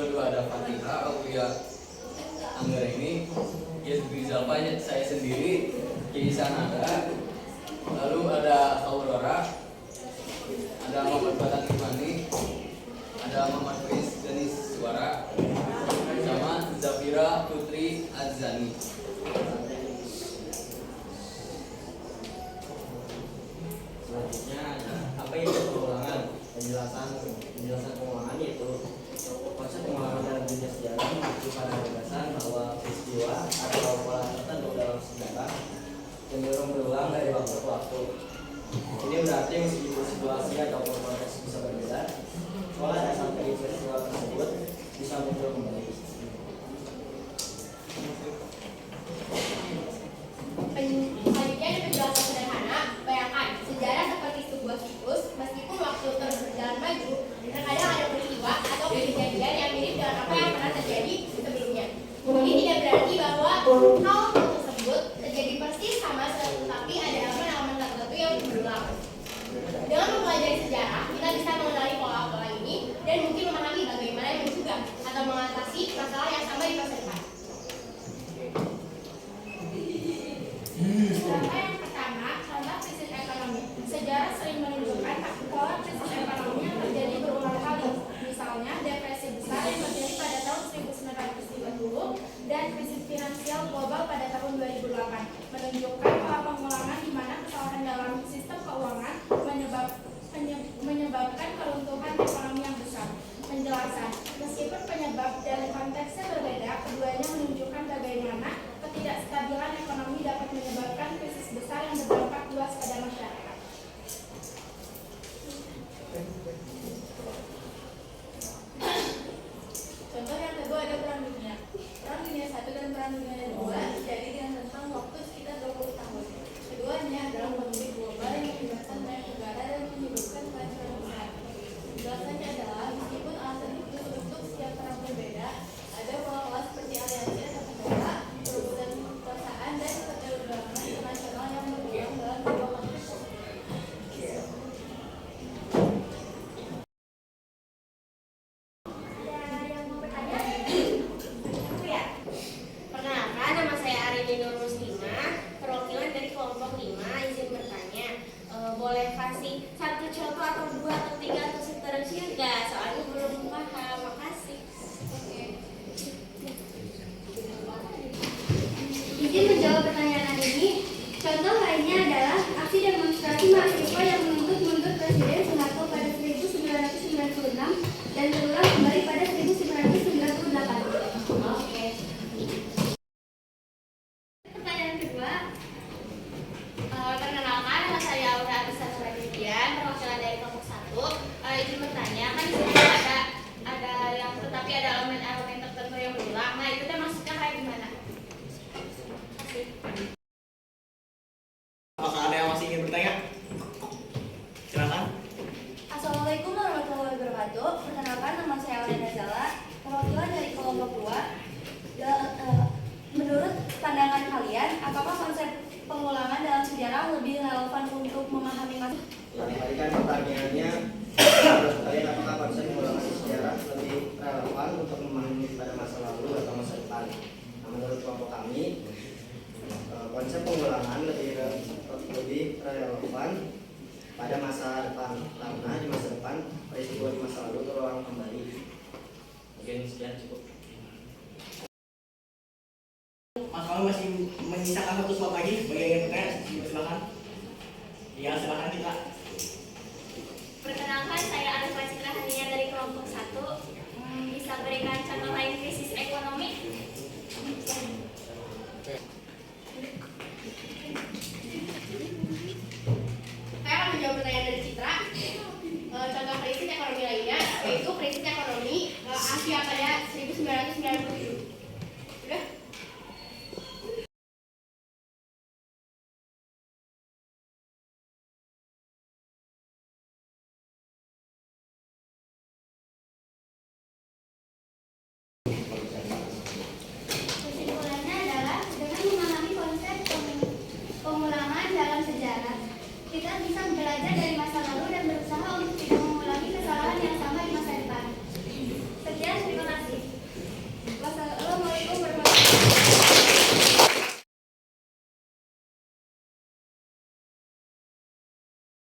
kedua ada Fatihah Aulia Anggraini, Yazbi Zalfa saya sendiri, Kiai Sanada, lalu ada Aurora, ada Muhammad Batang Imani, ada Muhammad Faiz Ganis Suara, sama Zafira Putri Azani. Selanjutnya ada apa itu pengulangan? Penjelasan pengulangan yaitu konsep pengulangan dalam dunia sejarah mengacu pada gagasan bahwa peristiwa atau pola tertentu dalam sejarah cenderung berulang dari waktu ke waktu. Ini berarti meskipun situasi atau konteks bisa berbeda, pola dasar peristiwa tersebut bisa muncul kembali. Selanjutnya ada penjelasan sederhana. Bayangkan sejarah seperti sebuah siklus, meskipun waktu terus berjalan maju, terkadang ada peristiwa atau kejadian yang mirip dengan apa yang pernah terjadi sebelumnya. Ini tidak berarti bahwa hal tersebut terjadi persis sama, tetapi ada elemen-elemen tertentu yang berulang. Dengan mempelajari sejarah, kita bisa mengenali pola-pola ini dan mungkin memahami bagaimana mencegah atau mengatasi masalah yang sama di masa depan. Contoh yang pertama, contoh krisis ekonomi. Sejarah sering menunjukkan pola krisis ekonomi yang terjadi berulang kali. Misalnya, depresi besar yang terjadi pada tahun 1930 dan krisis finansial global pada tahun 2008 menunjukkan pola pengulangan di mana kesalahan dalam sistem keuangan menyebabkan keruntuhan ekonomi yang besar. Penjelasan, meskipun penyebab dan konteksnya berbeda, keduanya menunjukkan bagaimana ketidakstabilan ekonomi dapat menyebabkan krisis besar yang berdampak luas pada masyarakat. Contoh yang kedua ada Perang Dunia. Perang Dunia I dan Perang Dunia II terjadi dengan rentang waktu sekitar 20 tahun. Keduanya adalah konflik global yang melibatkan banyak negara dan menyebabkan kehancuran besar. Penjelasannya adalah meskipun alasan itu untuk setiap perang berbeda, ada pola-pola seperti aliansi antar negara, perebutan kekuasaan, dan keterlibatan internasional yang berulang dalam dua konflik. Ada yang mau bertanya? Ya. Perkenalkan, nama saya Arini Nur Muslimah, perwakilan dari kelompok 5. Izin bertanya, boleh kasih satu contoh atau dua atau tiga atau seterusnya enggak? Soalnya belum paham. Makasih. Izin menjawab pertanyaan ini. Contoh lainnya adalah aksi demonstrasi mahasiswa yang menuntut mundur Presiden Soeharto pada 1996 dan berulang kembali pada 1998. Oke. Pertanyaan kedua, Perkenalkan, nama saya Aura Abisar Suradidian, perwakilan dari kelompok 1. Izin bertanya, kan di sini ada yang tetapi ada elemen-elemen tertentu yang berulang. Nah, itu teh maksudnya kayak gimana? Kasih. Apakah ada yang masih ingin bertanya? Silakan. Assalamualaikum warahmatullahi wabarakatuh. Perkenalkan, nama saya Alena Zala, perwakilan dari kelompok 2. Menurut pandangan kalian, apakah konsep pengulangan dalam sejarah lebih relevan untuk memahami masa? Tadi kan pertanyaannya, menurut kalian apakah konsep pengulangan di sejarah lebih relevan untuk memahami pada masa lalu atau masa depan? Nah, menurut kelompok kami, konsep pengulangan lebih relevan pada masa depan karena di masa depan peristiwa di masa lalu terulang kembali. Mungkin sekian cukup. Mas, kamu masih menyisakan satu slot lagi bagi yang ingin bertanya? Silakan. Ya, silakan kita. Perkenalkan, saya Arifah Citra Hania dari kelompok 1. Bisa berikan contoh lain krisis ekonomi? Saya akan menjawab pertanyaan dari Citra. Contoh krisis ekonomi lainnya yaitu krisis ekonomi Asia pada 1997.